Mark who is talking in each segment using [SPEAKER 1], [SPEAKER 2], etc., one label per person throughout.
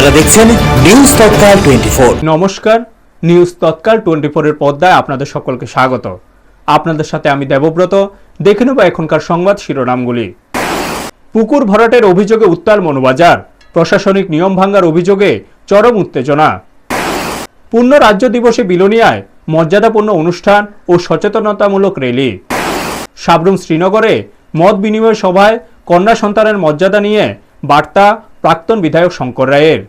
[SPEAKER 1] আপনারা দেখছেন নিউজ তৎকাল 24।
[SPEAKER 2] নমস্কার, নিউজ তৎকাল 24 এর পর্দায় আপনাদের সকলকে স্বাগত। আপনাদের সাথে আমি দেবব্রত। দেখে নেব এখনকার সংবাদ শিরোনামগুলি। পুকুর ভরাটের অভিযোগে উত্তাল মনুবাজার, প্রশাসনিক নিয়ম ভাঙার অভিযোগে চরম উত্তেজনা। পূর্ণ রাজ্য দিবসে বিলোনিয়ায় মর্যাদাপূর্ণ অনুষ্ঠান ও সচেতনতামূলক র্যালি। সাবরুম শ্রীনগরে মত বিনিময় সভায় কন্যা সন্তানের মর্যাদা নিয়ে বার্তা প্রাক্তন বিধায়ক শঙ্কর রায়ের।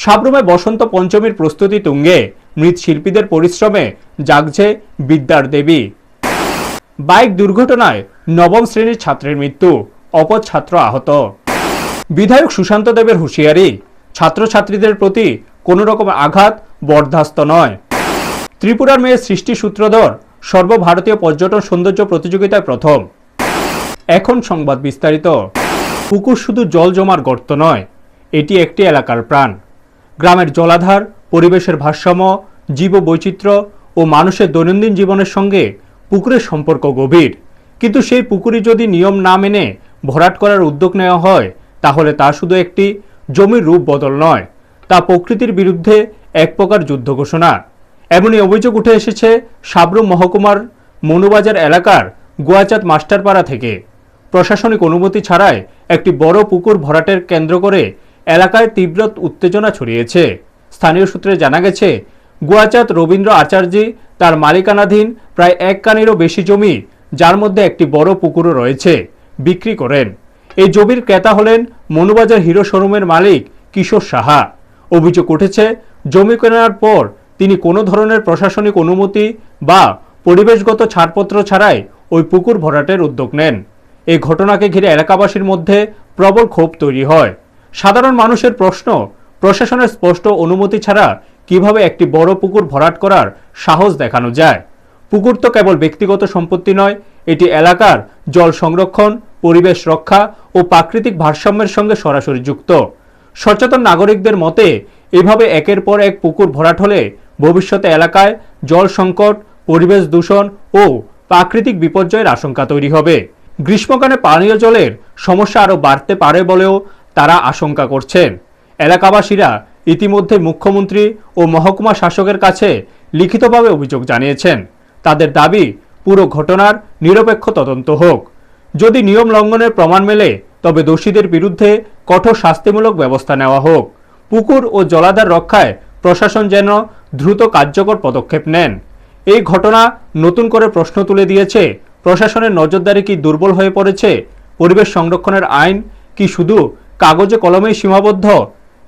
[SPEAKER 2] সাবরুমে বসন্ত পঞ্চমীর প্রস্তুতি তুঙ্গে, মৃৎ শিল্পীদের পরিশ্রমে জাগছে বিদ্যার দেবী। বাইক দুর্ঘটনায় নবম শ্রেণীর ছাত্রের মৃত্যু, অপর ছাত্র আহত। বিধায়ক সুশান্ত দেবের হুঁশিয়ারি, ছাত্রছাত্রীদের প্রতি কোনো রকম আঘাত বরদাস্ত নয়। ত্রিপুরার মেয়ে সৃষ্টি সূত্রধর সর্বভারতীয় পর্যটন সৌন্দর্য প্রতিযোগিতায় প্রথম। এখন সংবাদ বিস্তারিত। পুকুর শুধু জল জমার গর্ত নয়, এটি একটি এলাকার প্রাণ। গ্রামের জলাধার, পরিবেশের ভারসাম্য, জীববৈচিত্র্য ও মানুষের দৈনন্দিন জীবনের সঙ্গে পুকুরের সম্পর্ক গভীর। কিন্তু সেই পুকুরই যদি নিয়ম না মেনে ভরাট করার উদ্যোগ নেওয়া হয়, তাহলে তা শুধু একটি জমির রূপ বদল নয়, তা প্রকৃতির বিরুদ্ধে এক প্রকার যুদ্ধ ঘোষণা। এমনই অভিযোগ উঠে এসেছে সাবরুম মহকুমার মনুবাজার এলাকার গোয়াচাঁদ মাস্টারপাড়া থেকে। প্রশাসনিক অনুমতি ছাড়াই একটি বড় পুকুর ভরাটের কেন্দ্র করে এলাকায় তীব্র উত্তেজনা ছড়িয়েছে। স্থানীয় সূত্রে জানা গেছে, গোয়াচাঁদ রবীন্দ্র আচার্যি তার মালিকানাধীন প্রায় 1 কানিরও বেশি জমি, যার মধ্যে একটি বড় পুকুরও রয়েছে, বিক্রি করেন। এই জমির ক্রেতা হলেন মনুবাজার হিরো শোরুমের মালিক কিশোর সাহা। অভিযোগ উঠেছে, জমি কেনার পর তিনি কোনো ধরনের প্রশাসনিক অনুমতি বা পরিবেশগত ছাড়পত্র ছাড়াই ওই পুকুর ভরাটের উদ্যোগ নেন। এই ঘটনাকে ঘিরে এলাকাবাসীর মধ্যে প্রবল ক্ষোভ তৈরি হয়। সাধারণ মানুষের প্রশ্ন, প্রশাসনের স্পষ্ট অনুমতি ছাড়া কিভাবে একটি বড় পুকুর ভরাট করার সাহস দেখানো যায়? পুকুর তো কেবল ব্যক্তিগত সম্পত্তি নয়, এটি এলাকার জল সংরক্ষণ, পরিবেশ রক্ষা ও প্রাকৃতিক ভারসাম্যের সঙ্গে সরাসরি যুক্ত। সচেতন নাগরিকদের মতে, এভাবে একের পর এক পুকুর ভরাট হলে ভবিষ্যতে এলাকায় জল সংকট, পরিবেশ দূষণ ও প্রাকৃতিক বিপর্যয়ের আশঙ্কা তৈরি হবে। গ্রীষ্মকালে পানীয় জলের সমস্যা আরও বাড়তে পারে বলেও তারা আশঙ্কা করছেন। এলাকাবাসীরা ইতিমধ্যে মুখ্যমন্ত্রী ও মহকুমা শাসকের কাছে লিখিতভাবে অভিযোগ জানিয়েছেন। তাদের দাবি, পুরো ঘটনার নিরপেক্ষ তদন্ত হোক। যদি নিয়ম লঙ্ঘনের প্রমাণ মেলে, তবে দোষীদের বিরুদ্ধে কঠোর শাস্তিমূলক ব্যবস্থা নেওয়া হোক। পুকুর ও জলাধার রক্ষায় প্রশাসন যেন দ্রুত কার্যকর পদক্ষেপ নেন। এই ঘটনা নতুন করে প্রশ্ন তুলে দিয়েছে, প্রশাসনের নজরদারি কি দুর্বল হয়ে পড়েছে? পরিবেশ সংরক্ষণের আইন কি শুধু কাগজে কলমেই সীমাবদ্ধ?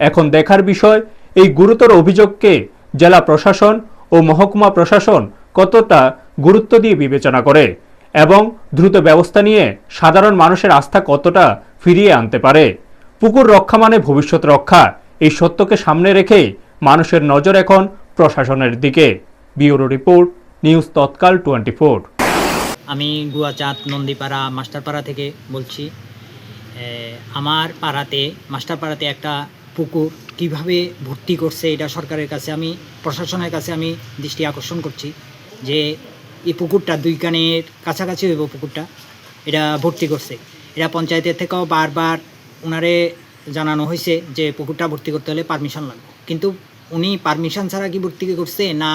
[SPEAKER 2] এখন দেখার বিষয়, এই গুরুতর অভিযোগকে জেলা প্রশাসন ও মহকুমা প্রশাসন কতটা গুরুত্ব দিয়ে বিবেচনা করে এবং দ্রুত ব্যবস্থা নিয়ে সাধারণ মানুষের আস্থা কতটা ফিরিয়ে আনতে পারে। পুকুর রক্ষা মানে ভবিষ্যৎ রক্ষা, এই সত্যকে সামনে রেখেই মানুষের নজর এখন প্রশাসনের দিকে। ব্যুরো রিপোর্ট, নিউজ তৎকাল 24।
[SPEAKER 3] আমি গোয়াচাঁদ নন্দীপাড়া মাস্টারপাড়া থেকে বলছি। আমার পাড়াতে মাস্টারপাড়াতে একটা পুকুর কিভাবে ভর্তি করছে, এটা সরকারের কাছে আমি, প্রশাসনের কাছে আমি দৃষ্টি আকর্ষণ করছি যে এই পুকুরটা 2 কানের কাছাকাছি হইব, পুকুরটা এটা ভর্তি করছে। এটা পঞ্চায়েতের থেকেও বারবার ওনারে জানানো হয়েছে যে পুকুরটা ভর্তি করতে হলে পারমিশন লাগবে, কিন্তু উনি পারমিশন ছাড়া কি ভর্তি করছে না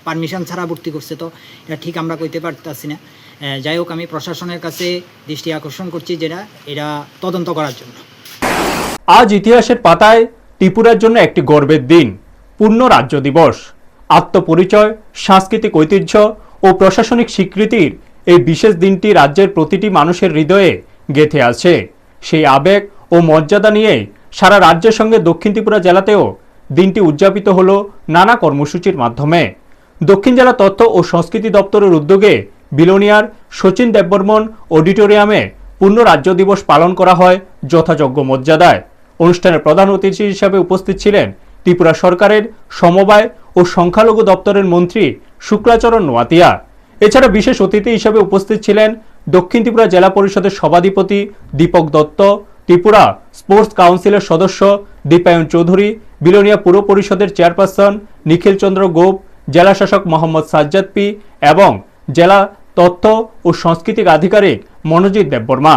[SPEAKER 3] পারমিশন ছাড়া ভর্তি করছে, তো এটা ঠিক আমরা কইতে পারতেছি না। যাই হোক, আমি প্রশাসনের কাছে দৃষ্টি আকর্ষণ করছি যেটা এটা তদন্ত করার জন্য।
[SPEAKER 2] আজ ইতিহাসের পাতায় ত্রিপুরার জন্য একটি গর্বের দিন, পূর্ণ রাজ্য দিবস। আত্মপরিচয়, সাংস্কৃতিক ঐতিহ্য ও প্রশাসনিক স্বীকৃতির এই বিশেষ দিনটি রাজ্যের প্রতিটি মানুষের হৃদয়ে গেঁথে আছে। সেই আবেগ ও মর্যাদা নিয়ে সারা রাজ্যের সঙ্গে দক্ষিণ ত্রিপুরা জেলাতেও দিনটি উদযাপিত হলো নানা কর্মসূচির মাধ্যমে। দক্ষিণ জেলা তথ্য ও সংস্কৃতি দপ্তরের উদ্যোগে বিলোনিয়ার শচীন দেববর্মন অডিটোরিয়ামে পূর্ণ রাজ্য দিবস পালন করা হয় যথাযোগ্য মর্যাদায়। অনুষ্ঠানের প্রধান অতিথি হিসাবে উপস্থিত ছিলেন ত্রিপুরা সরকারের সমবায় ও সংখ্যালঘু দপ্তরের মন্ত্রী শুক্লাচরণ নোয়াতিয়া। এছাড়া বিশেষ অতিথি হিসাবে উপস্থিত ছিলেন দক্ষিণ ত্রিপুরা জেলা পরিষদের সভাধিপতি দীপক দত্ত, ত্রিপুরা স্পোর্টস কাউন্সিলের সদস্য দীপায়ন চৌধুরী, বিলোনিয়া পুর পরিষদের চেয়ারপারসন নিখিল চন্দ্র গোপ, জেলা শাসক মোহাম্মদ সাজ্জাদ পি এবং জেলা তথ্য ও সাংস্কৃতিক আধিকারিক মনোজিৎ দেববর্মা।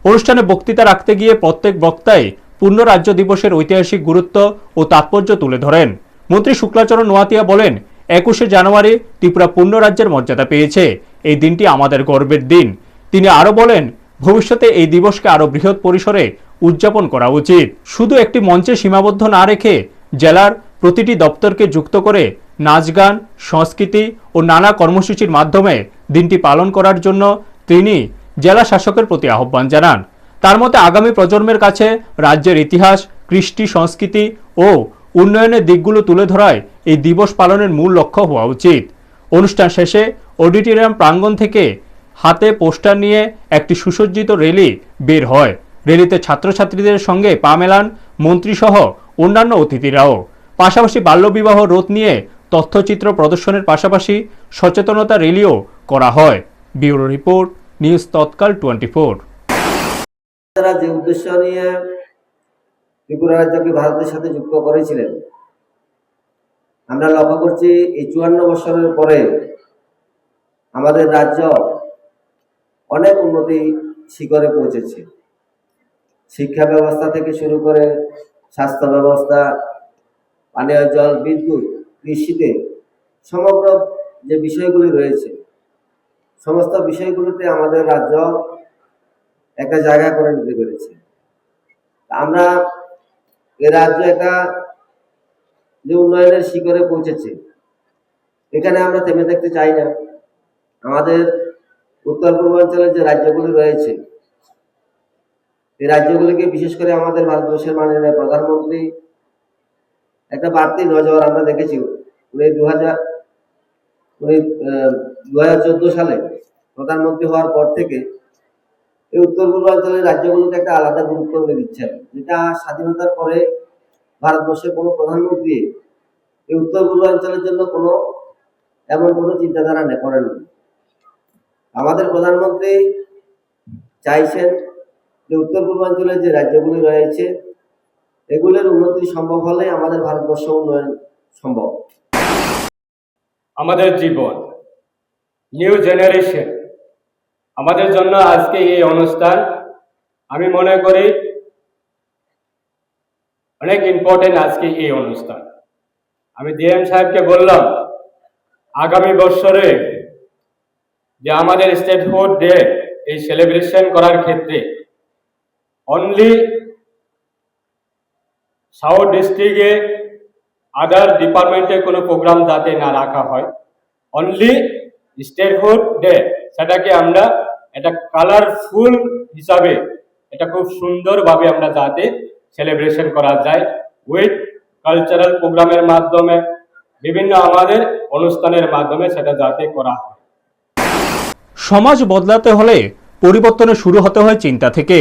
[SPEAKER 2] অনুষ্ঠানে বক্তৃতা রাখতে গিয়ে প্রত্যেক বক্তাই পূর্ণ রাজ্য দিবসের ঐতিহাসিক গুরুত্ব ও তাৎপর্য তুলে ধরেন। মন্ত্রী শুক্লাচরণ নোয়াতিয়া বলেন, 21শে জানুয়ারি ত্রিপুরা পূর্ণ রাজ্যের মর্যাদা পেয়েছে। এই দিনটি আমাদের গর্বের দিন। তিনি আরও বলেন, ভবিষ্যতে এই দিবসকে আরও বৃহৎ পরিসরে উদযাপন করা উচিত। শুধু একটি মঞ্চে সীমাবদ্ধ না রেখে জেলার প্রতিটি দপ্তরকে যুক্ত করে নাচ গান, সংস্কৃতি ও নানা কর্মসূচির মাধ্যমে দিনটি পালন করার জন্য তিনি জেলা শাসকের প্রতি আহ্বান জানান। তার মতে আগামী প্রজন্মের কাছে রাজ্যের ইতিহাস, কৃষ্টি, সংস্কৃতি ও উন্নয়নের দিকগুলো তুলে ধরায় এই দিবস পালনের মূল লক্ষ্য হওয়া উচিত। অনুষ্ঠান শেষে অডিটোরিয়াম প্রাঙ্গণ থেকে হাতে পোস্টার নিয়ে একটি সুসজ্জিত র্যালি বের হয়। র্যালিতে ছাত্রছাত্রীদের সঙ্গে পা মেলান মন্ত্রীসহ অন্যান্য অতিথিরাও। পাশাপাশি বাল্যবিবাহ রোধ নিয়ে তথ্যচিত্র প্রদর্শনের পাশাপাশি সচেতনতা র্যালিও করা হয়। ব্যুরো রিপোর্ট, নিউজ তৎকাল 24।
[SPEAKER 4] তারা যে উদ্দেশ্য নিয়ে ত্রিপুরা রাজ্যকে ভারতের সাথে যুক্ত করেছিলেন, আমরা লক্ষ্য করছি এই 54 বছরের পরে আমাদের রাজ্য অনেক উন্নতি শিখরে পৌঁছেছে। শিক্ষা ব্যবস্থা থেকে শুরু করে স্বাস্থ্য ব্যবস্থা, পানীয় জল, বিদ্যুৎ, কৃষিতে সমগ্র যে বিষয়গুলি রয়েছে, সমস্ত বিষয়গুলিতে আমাদের রাজ্য একটা জায়গা করে নিতে পেরেছে। আমরা এ রাজ্য একটা যে উন্নয়নের শিখরে পৌঁছেছে, এখানে আমরা থেমে দেখতে চাই না। আমাদের উত্তর পূর্বাঞ্চলের যে রাজ্যগুলি রয়েছে, এই রাজ্যগুলিকে বিশেষ করে আমাদের ভারতবর্ষের মাননীয় প্রধানমন্ত্রী একটা বাড়তি নজর আমরা দেখেছি। উনি 2014 সালে প্রধানমন্ত্রী হওয়ার পর থেকে এই উত্তর পূর্বাঞ্চলের রাজ্যগুলোকে একটা আলাদা গুরুত্ব দিচ্ছেন, যেটা স্বাধীনতার পরে ভারতবর্ষের কোনো প্রধানমন্ত্রী এই উত্তর পূর্বাঞ্চলের জন্য এমন কোনো চিন্তাধারা করেন। আমাদের প্রধানমন্ত্রী চাইছেন যে উত্তর পূর্বাঞ্চলের যে রাজ্যগুলি রয়েছে, এগুলোর উন্নতি সম্ভব হলে আমাদের ভারতবর্ষ উন্নয়ন সম্ভব।
[SPEAKER 5] আমাদের জীবন, নিউ জেনারেশন, আমাদের জন্য আজকে এই অনুষ্ঠান আমি মনে করি অনেক ইম্পর্টেন্ট। আজকে এই অনুষ্ঠান আমি ডিএম সাহেবকে বললাম, আগামী বছরে যে আমাদের স্টেটহুড ডে এই সেলিব্রেশন করার ক্ষেত্রে অনলি সাউথ ডিস্ট্রিক্টে আদার ডিপার্টমেন্টে কোনো প্রোগ্রাম যাতে না রাখা হয়, অনলি স্টেটহুড ডে সেটাকে আমরা এটা কালারফুল হিসাবে এটা খুব সুন্দরভাবে আমরা যাতে সেলিব্রেশন করা যায়, উইথ কালচারাল প্রোগ্রামের মাধ্যমে, বিভিন্ন আমাদের অনুষ্ঠানের মাধ্যমে সেটা যাতে করা হয়।
[SPEAKER 2] সমাজ বদলাতে হলে পরিবর্তনে শুরু হতে হয় চিন্তা থেকে,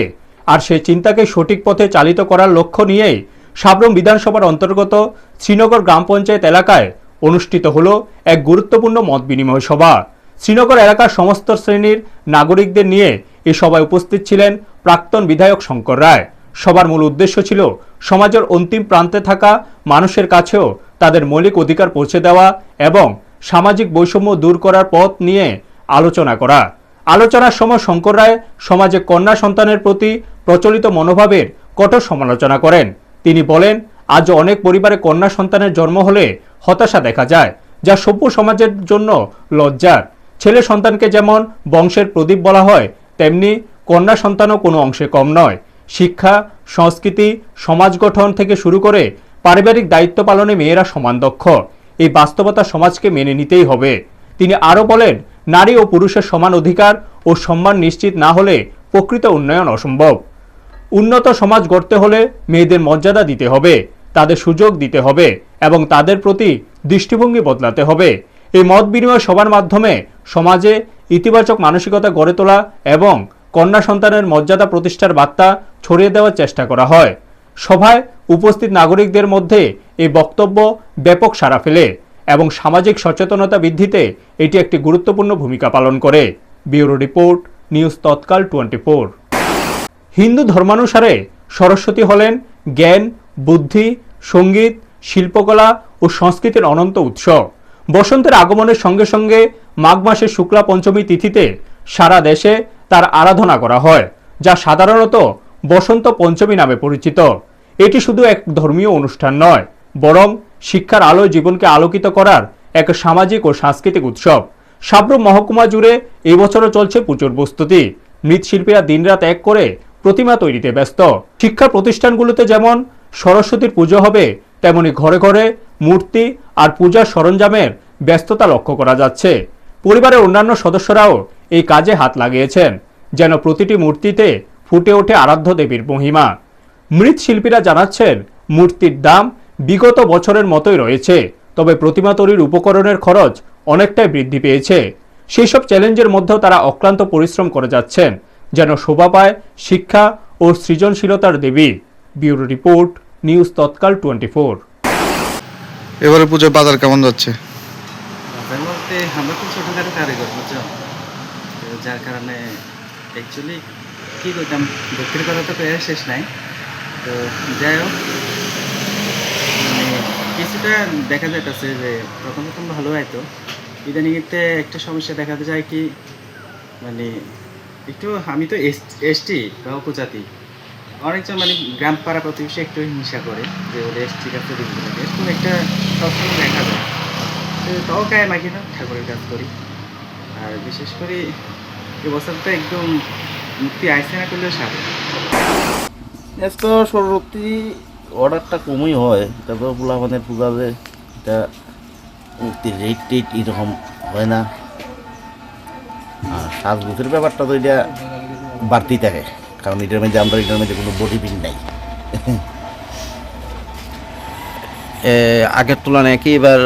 [SPEAKER 2] আর সেই চিন্তাকে সঠিক পথে চালিত করার লক্ষ্য নিয়েই সাব্রম বিধানসভার অন্তর্গত শ্রীনগর গ্রাম পঞ্চায়েত এলাকায় অনুষ্ঠিত হলো এক গুরুত্বপূর্ণ মত বিনিময় সভা। শ্রীনগর এলাকার সমস্ত শ্রেণীর নাগরিকদের নিয়ে এই সভায় উপস্থিত ছিলেন প্রাক্তন বিধায়ক শঙ্কর রায়। সবার মূল উদ্দেশ্য ছিল সমাজের অন্তিম প্রান্তে থাকা মানুষের কাছেও তাদের মৌলিক অধিকার পৌঁছে দেওয়া এবং সামাজিক বৈষম্য দূর করার পথ নিয়ে আলোচনা করা। আলোচনার সময় শঙ্কর রায় সমাজে কন্যা সন্তানের প্রতি প্রচলিত মনোভাবের কঠোর সমালোচনা করেন। তিনি বলেন, আজও অনেক পরিবারে কন্যা সন্তানের জন্ম হলে হতাশা দেখা যায়, যা সভ্য সমাজের জন্য লজ্জার। ছেলে সন্তানকে যেমন বংশের প্রদীপ বলা হয়, তেমনি কন্যা সন্তানও কোনো অংশে কম নয়। শিক্ষা, সংস্কৃতি, সমাজ গঠন থেকে শুরু করে পারিবারিক দায়িত্ব পালনে মেয়েরা সমান দক্ষ। এই বাস্তবতা সমাজকে মেনে নিতেই হবে। তিনি আরও বলেন, নারী ও পুরুষের সমান অধিকার ও সম্মান নিশ্চিত না হলে প্রকৃত উন্নয়ন অসম্ভব। উন্নত সমাজ গড়তে হলে মেয়েদের মর্যাদা দিতে হবে, তাদের সুযোগ দিতে হবে এবং তাদের প্রতি দৃষ্টিভঙ্গি বদলাতে হবে। এই মত বিনিময় সভার মাধ্যমে সমাজে ইতিবাচক মানসিকতা গড়ে তোলা এবং কন্যা সন্তানের মর্যাদা প্রতিষ্ঠার বার্তা ছড়িয়ে দেওয়ার চেষ্টা করা হয়। সভায় উপস্থিত নাগরিকদের মধ্যে এই বক্তব্য ব্যাপক সাড়া ফেলে এবং সামাজিক সচেতনতা বৃদ্ধিতে এটি একটি গুরুত্বপূর্ণ ভূমিকা পালন করে। ব্যুরো রিপোর্ট, নিউজ তৎকাল 24। হিন্দু ধর্মানুসারে সরস্বতী হলেন জ্ঞান, বুদ্ধি, সঙ্গীত, শিল্পকলা ও সংস্কৃতির অনন্ত উৎস। বসন্তের আগমনের সঙ্গে সঙ্গে মাঘ মাসের শুক্লা পঞ্চমী তিথিতে সারা দেশে তার আরাধনা করা হয়, যা সাধারণত বসন্ত পঞ্চমী নামে পরিচিত। এটি শুধু এক ধর্মীয় অনুষ্ঠান নয়, বরং শিক্ষার আলোয় জীবনকে আলোকিত করার এক সামাজিক ও সাংস্কৃতিক উৎসব। সাব্রুম মহকুমা জুড়ে এই বছরও চলছে পুজোর প্রস্তুতি। মৃৎশিল্পীরা দিনরাত এক করে প্রতিমা তৈরিতে ব্যস্ত। শিক্ষা প্রতিষ্ঠানগুলোতে যেমন সরস্বতীর পুজো হবে, তেমনি ঘরে ঘরে মূর্তি আর পূজার সরঞ্জামের ব্যস্ততা লক্ষ্য করা যাচ্ছে। পরিবারের অন্যান্য সদস্যরাও এই কাজে হাত লাগিয়েছেন, যেন প্রতিটি মূর্তিতে ফুটে ওঠে আরাধ্য দেবীর মহিমা। মৃৎশিল্পীরা জানাচ্ছেন, মূর্তির দাম বিগত বছরের মতোই রয়েছে, তবে প্রতিমা তৈরির উপকরণের খরচ অনেকটাই বৃদ্ধি পেয়েছে। সেই সব চ্যালেঞ্জের মধ্যেও তারা অক্লান্ত পরিশ্রম করে যাচ্ছেন, যেন শোভা পায় শিক্ষা ও সৃজনশীলতার দেবী। ব্যুরো রিপোর্ট, নিউজ তৎকাল 24।
[SPEAKER 6] এবারে পুজোর বাজার কেমন যাচ্ছে?
[SPEAKER 7] বাজার বলতে আমরা তো ছোটোখাটো কারিগর, বুঝছো, তো যার কারণে অ্যাকচুয়ালি কী করতাম, দুঃখের কথা তো পেয়ে শেষ নাই। তো যাই হোক, মানে কিছুটা দেখা যাইতেছে যে প্রথম প্রথম ভালো হয়তো, ইদানিংতে একটা সমস্যা দেখা যায় কি, মানে একটু আমি তো এসটি বা উপজাতি, অনেকজন মানে গ্রাম পাড়া প্রতিবেশী একটু হিংসা করে যে ওদের এসটি কাছে দেখতে লাগে, এরকম একটা সবসময় দেখা যায়। তো তাও গায়ে মাখি না, ঠাকুরের কাজ করি। আর বিশেষ করে এবছর তো একদম মুক্তি আইসে না করলেও সাথে
[SPEAKER 8] তো সরস্বতী অর্ডারটা কমই হয়, তারপর পোলাপানের পূজাতে এটা মুক্তির রেট টেট এরকম হয় না। আর সাজগোজের ব্যাপারটা তো এটা বাড়তি থাকে, কারণ এটার মধ্যে আমরা এটার মধ্যে কোনো বডি পিন নাই।
[SPEAKER 9] আগের তুলনায় কি এবার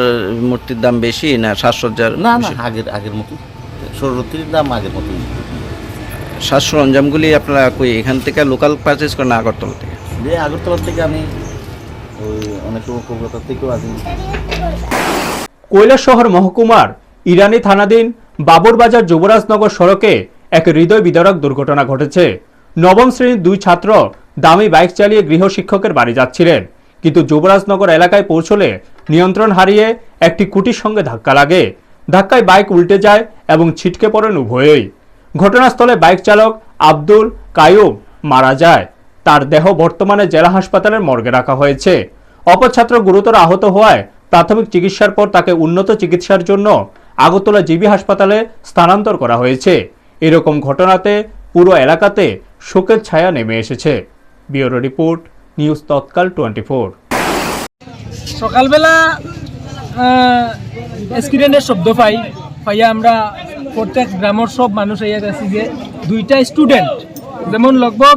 [SPEAKER 9] মূর্তির দাম বেশি না সাজসজ্জার?
[SPEAKER 8] না না, আগের মতো সরস্বতীর দাম আগের মতোই।
[SPEAKER 9] সাজ সরঞ্জামগুলি আপনারা কই এখান থেকে লোকাল পারচেজ করেন না আগরতলা থেকে?
[SPEAKER 8] যে আগরতলার থেকে আমি ওই অনেক সময় কলকাতার থেকেও আসি।
[SPEAKER 2] কৈলাসহর মহকুমার ইরানি থানাধীন বাবুরবাজার যুবরাজনগর সড়কে এক হৃদয় বিদারক দুর্ঘটনা ঘটেছে। নবম শ্রেণীর দুই ছাত্র দামি বাইক চালিয়ে গৃহশিক্ষকের বাড়ি যাচ্ছিলেন, কিন্তু যুবরাজনগর এলাকায় পৌঁছলে নিয়ন্ত্রণ হারিয়ে একটি কুটির সঙ্গে ধাক্কা লাগে। ধাক্কায় বাইক উল্টে যায় এবং ছিটকে পড়েন উভয়ই। ঘটনাস্থলে বাইক চালক আব্দুল কায়ুম মারা যায়। তার দেহ বর্তমানে জেলা হাসপাতালের মর্গে রাখা হয়েছে। অপর ছাত্র গুরুতর আহত হওয়ায় প্রাথমিক চিকিৎসার পর তাকে উন্নত চিকিৎসার জন্য আগরতলা জিবি হাসপাতালে স্থানান্তর করা হয়েছে। এরকম ঘটনাতে পুরো এলাকাতে শোকের ছায়া নেমে এসেছে। ব্যুরো রিপোর্ট, নিউজ তৎকাল 24।
[SPEAKER 10] সকালবেলা স্টুডেন্টের শব্দ পাইয়া আমরা প্রত্যেক গ্রামের সব মানুষ এই আছি যে দুইটা স্টুডেন্ট, যেমন লগভগ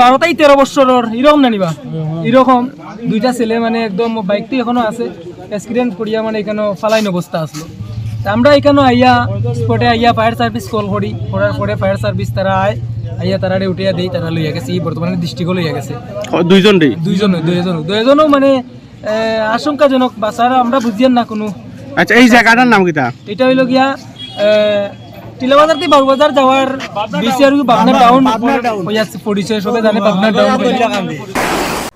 [SPEAKER 10] 12-13 বছরের এরকম নানিবা, এরকম দুইটা ছেলে মানে একদম বাইকটি এখনো আছে, অ্যাক্সিডেন্ট করিয়া মানে এখানে ফালাইন অবস্থা আসলো। আমরা এখানে আইয়া স্পটে আইয়া ফায়ার সার্ভিস কল করার পরে ফায়ার সার্ভিস তারা আইয়া তারা উঠিয়া দেই, তারা লইয়া গেছে, বর্তমানে ডিস্ট্রিক্টও লইয়া গেছে। দুইজনও মানে আশঙ্কাজনক বাচ্চারা আমরা বুঝিয়ান না কোনো।
[SPEAKER 6] আচ্ছা, এই জায়গাটার নাম কিটা?
[SPEAKER 10] এটা হইল গিয়া টিলাবাজার থেকে বাবুবাজার যাওয়ার বিসিআর পাবনা টাউন পরিচয় সবাই জানে, পাবনা টাউন।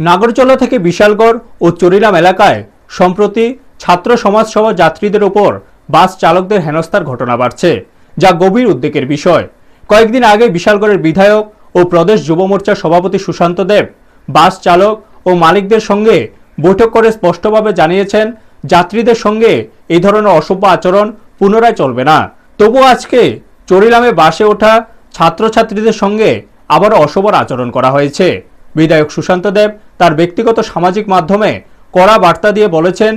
[SPEAKER 2] নাগরচলা থেকে বিশালগড় ও চরিলাম এলাকায় সম্প্রতি ছাত্র সমাজ সহ যাত্রীদের ওপর বাস চালকদের হেনস্থার ঘটনা বাড়ছে, যা গভীর উদ্বেগের বিষয়। কয়েকদিন আগে বিশালগড়ের বিধায়ক ও প্রদেশ যুব মোর্চার সভাপতি সুশান্ত দেব বাস চালক ও মালিকদের সঙ্গে বৈঠক করে স্পষ্টভাবে জানিয়েছেন, যাত্রীদের সঙ্গে এই ধরনের অসভ্য আচরণ পুনরায় চলবে না। তবুও আজকে চরিলামে বাসে ওঠা ছাত্রছাত্রীদের সঙ্গে আবারও অসভ্য আচরণ করা হয়েছে। বিধায়ক সুশান্ত দেব তার ব্যক্তিগত সামাজিক মাধ্যমে কড়া বার্তা দিয়ে বলেছেন,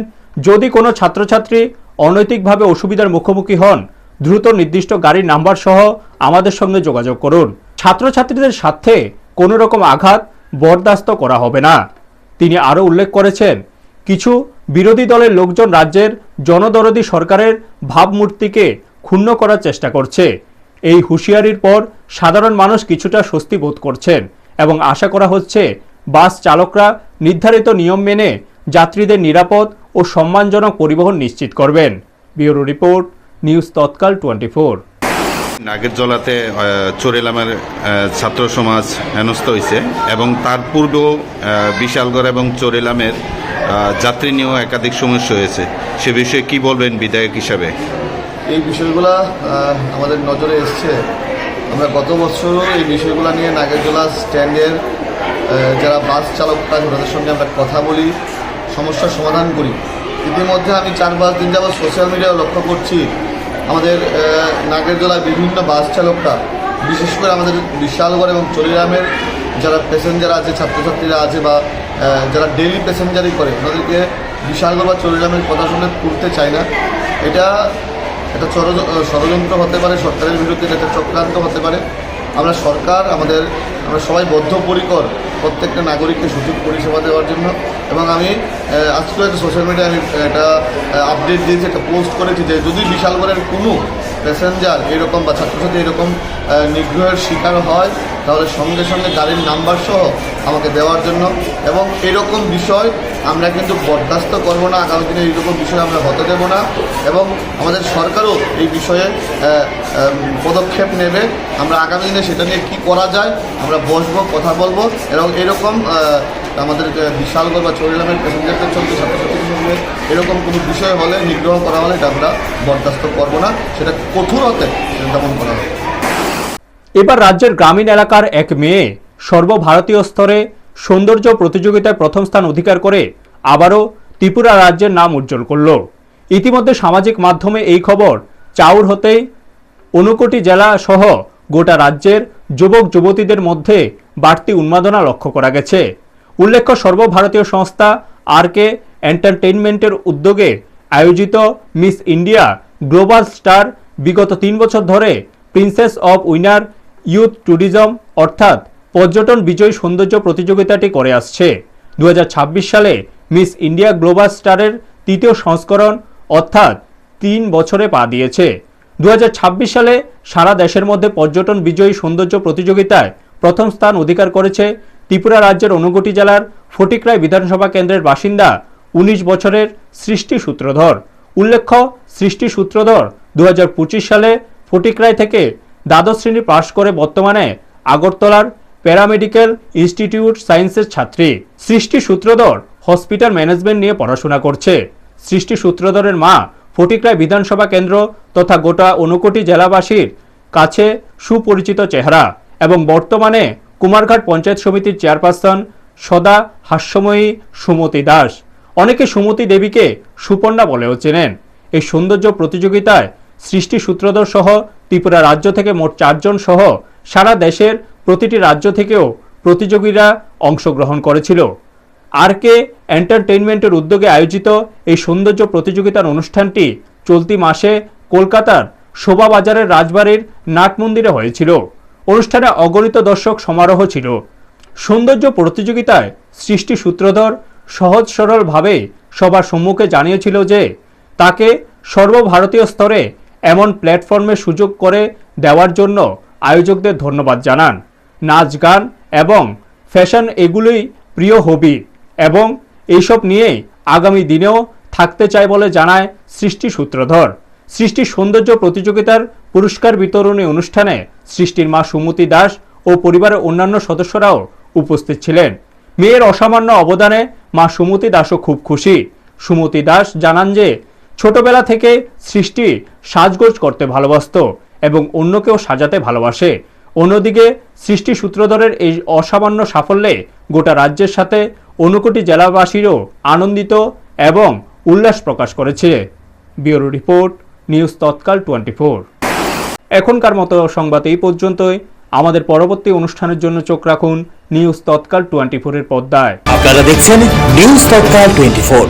[SPEAKER 2] যদি কোনো ছাত্রছাত্রী অনৈতিকভাবে অসুবিধার মুখোমুখি হন, দ্রুত নির্দিষ্ট গাড়ির নাম্বার সহ আমাদের সঙ্গে যোগাযোগ করুন। ছাত্রছাত্রীদের স্বার্থে কোনো রকম আঘাত বরদাস্ত করা হবে না। তিনি আরও উল্লেখ করেছেন, কিছু বিরোধী দলের লোকজন রাজ্যের জনদরদী সরকারের ভাবমূর্তিকে ক্ষুণ্ণ করার চেষ্টা করছে। এই হুঁশিয়ারির পর সাধারণ মানুষ কিছুটা স্বস্তি বোধ করছেন এবং আশা করা হচ্ছে বাস চালকরা নির্ধারিত নিয়ম মেনে যাত্রীদের নিরাপদ ও সম্মানজনক পরিবহন নিশ্চিত করবেন। ব্যুরো রিপোর্ট, নিউজ তৎকাল 24।
[SPEAKER 11] নাগেরজলাতে চরিলামের ছাত্র সমাজ হেনস্থ হয়েছে এবং তার পূর্বেও বিশালগড় এবং চরিলামের যাত্রী নিয়েও একাধিক সমস্যা হয়েছে। সে বিষয়ে কি বলবেন বিধায়ক হিসাবে?
[SPEAKER 12] এই বিষয়গুলো আমাদের নজরে এসছে। আমরা গত বছরও এই বিষয়গুলো নিয়ে নাগেরজলা স্ট্যান্ডের যারা বাস চালক আছে তাদের সঙ্গে আমরা কথা বলি, সমস্যার সমাধান করি। ইতিমধ্যে আমি 4-5 দিন যাবৎ সোশ্যাল মিডিয়ায় লক্ষ্য করছি আমাদের নাগের জেলায় বিভিন্ন বাস চালকরা, বিশেষ করে আমাদের বিশালগড় এবং চরিরামের যারা প্যাসেঞ্জার আছে, ছাত্রছাত্রীরা আছে বা যারা ডেইলি প্যাসেঞ্জারই করে, ওনাদেরকে বিশালগড় বা চরিরামের কথা শুনে তুলতে চায় না। এটা একটা ষড়যন্ত্র হতে পারে, সরকারের বিরুদ্ধে একটা চক্রান্ত হতে পারে। আমরা সবাই বদ্ধপরিকর প্রত্যেকটা নাগরিককে সঠিক পরিষেবা দেওয়ার জন্য। এবং আমি আজকে একটা সোশ্যাল মিডিয়ায় আমি একটা আপডেট দিয়েছি, একটা পোস্ট করেছি যে যদি বিশালগড়ের কোনো প্যাসেঞ্জার এরকম বা ছাত্রছাত্রী এরকম নিগ্রহের শিকার হয় তাহলে সঙ্গে সঙ্গে গাড়ির নাম্বার সহ আমাকে দেওয়ার জন্য। এবং এরকম বিষয় আমরা কিন্তু বরদাস্ত করব না, আগামী দিনে এইরকম বিষয় আমরা হতে দেব না। এবং আমাদের সরকারও এই বিষয়ে পদক্ষেপ নেবে। আমরা আগামী দিনে সেটা নিয়ে কী করা যায় আমরা বসবো, কথা বলবো। এবং এরকম আমাদের বিশালগড় বা চরিলামের প্যাসেঞ্জারদের সঙ্গে ছাত্রছাত্রীদের সঙ্গে এরকম কোনো বিষয় হলে, নিগ্রহ করা হলে এটা আমরা বরদাস্ত করব না, সেটা কঠোর হতে দমন করা হবে।
[SPEAKER 2] এবার রাজ্যের গ্রামীণ এলাকার এক মেয়ে সর্বভারতীয় স্তরে সৌন্দর্য প্রতিযোগিতায় প্রথম স্থান অধিকার করে আবারও ত্রিপুরা রাজ্যের নাম উজ্জ্বল করল। ইতিমধ্যে সামাজিক মাধ্যমে এই খবর চাউর হতেই ঊনকোটি জেলা সহ গোটা রাজ্যের যুবক যুবতীদের মধ্যে বাড়তি উন্মাদনা লক্ষ্য করা গেছে। উল্লেখ্য, সর্বভারতীয় সংস্থা RK এন্টারটেইনমেন্টের উদ্যোগে আয়োজিত মিস ইন্ডিয়া গ্লোবাল স্টার বিগত 3 বছর ধরে princess of winner youth tourism অর্থাৎ পর্যটন বিজয়ী সৌন্দর্য প্রতিযোগিতাটি করে আসছে। 2026 সালে মিস ইন্ডিয়া গ্লোবাল স্টারের 3য় সংস্করণ অর্থাৎ 3 বছরে পা দিয়েছে। 2026 সালে সারা দেশের মধ্যে পর্যটন বিজয়ী সৌন্দর্য প্রতিযোগিতায় প্রথম স্থান অধিকার করেছে ত্রিপুরা রাজ্যের ঊনকোটি জেলার ফটিকরাই বিধানসভা কেন্দ্রের বাসিন্দা 19 বছরের সৃষ্টি সূত্রধর। উল্লেখ্য, সৃষ্টি সূত্রধর 2025 সালে ফটিকরাই থেকে দ্বাদশ শ্রেণী পাশ করে বর্তমানে আগরতলার প্যারামেডিক্যাল ইনস্টিটিউট সায়েন্সের ছাত্রী। সৃষ্টি সূত্রধর হসপিটাল ম্যানেজমেন্ট নিয়ে পড়াশোনা করছে। সৃষ্টি সূত্রধরের মা ফটিকরাই বিধানসভা কেন্দ্র তথা গোটা ঊনকোটি জেলাবাসীর কাছে সুপরিচিত চেহারা এবং বর্তমানে কুমারঘাট পঞ্চায়েত সমিতির চেয়ারপারসন সদা হাস্যময়ী সুমতি দাস। অনেকে সুমতি দেবীকে সুপর্ণা বলেও চেনেন। এই সৌন্দর্য প্রতিযোগিতায় সৃষ্টি সূত্রধর সহ ত্রিপুরা রাজ্য থেকে মোট 4 জন সহ সারা দেশের প্রতিটি রাজ্য থেকেও প্রতিযোগীরা অংশগ্রহণ করেছিল। RK এন্টারটেইনমেন্টের উদ্যোগে আয়োজিত এই সৌন্দর্য প্রতিযোগিতার অনুষ্ঠানটি চলতি মাসে কলকাতার শোভাবাজারের রাজবাড়ির নাট মন্দিরে হয়েছিল। অনুষ্ঠানে অগণিত দর্শক সমারোহ ছিল। সৌন্দর্য প্রতিযোগিতায় সৃষ্টি সূত্রধর সহজ সরলভাবে সবার সম্মুখে জানিয়েছিল যে তাকে সর্বভারতীয় স্তরে এমন প্ল্যাটফর্মে সুযোগ করে দেওয়ার জন্য আয়োজকদের ধন্যবাদ জানান। নাচ, গান এবং ফ্যাশন এগুলোই প্রিয় হবি এবং এইসব নিয়েই আগামী দিনেও থাকতে চায় বলে জানায় সৃষ্টি সূত্রধর। সৃষ্টির সৌন্দর্য প্রতিযোগিতার পুরস্কার বিতরণী অনুষ্ঠানে সৃষ্টির মা সুমতি দাস ও পরিবারের অন্যান্য সদস্যরাও উপস্থিত ছিলেন। মেয়ের অসামান্য অবদানে মা সুমতি দাসও খুব খুশি। সুমতি দাস জানান যে ছোটবেলা থেকে সৃষ্টি সাজগোজ করতে ভালোবাসত এবং অন্যকেও সাজাতে ভালোবাসে। অন্যদিকে সৃষ্টি সূত্রধরের এই অসামান্য সাফল্যে গোটা রাজ্যের সাথে ঊনকোটি জেলাবাসীরও আনন্দিত এবং উল্লাস প্রকাশ করেছে। ব্যুরো রিপোর্ট, নিউজ তৎকাল 24। এখনকার মতো সংবাদ এই পর্যন্তই। আমাদের পরবর্তী অনুষ্ঠানের জন্য চোখ রাখুন নিউজ তৎকাল 24 এর পর্দায়।
[SPEAKER 1] আপনারা দেখছেন নিউজ তৎকাল 24।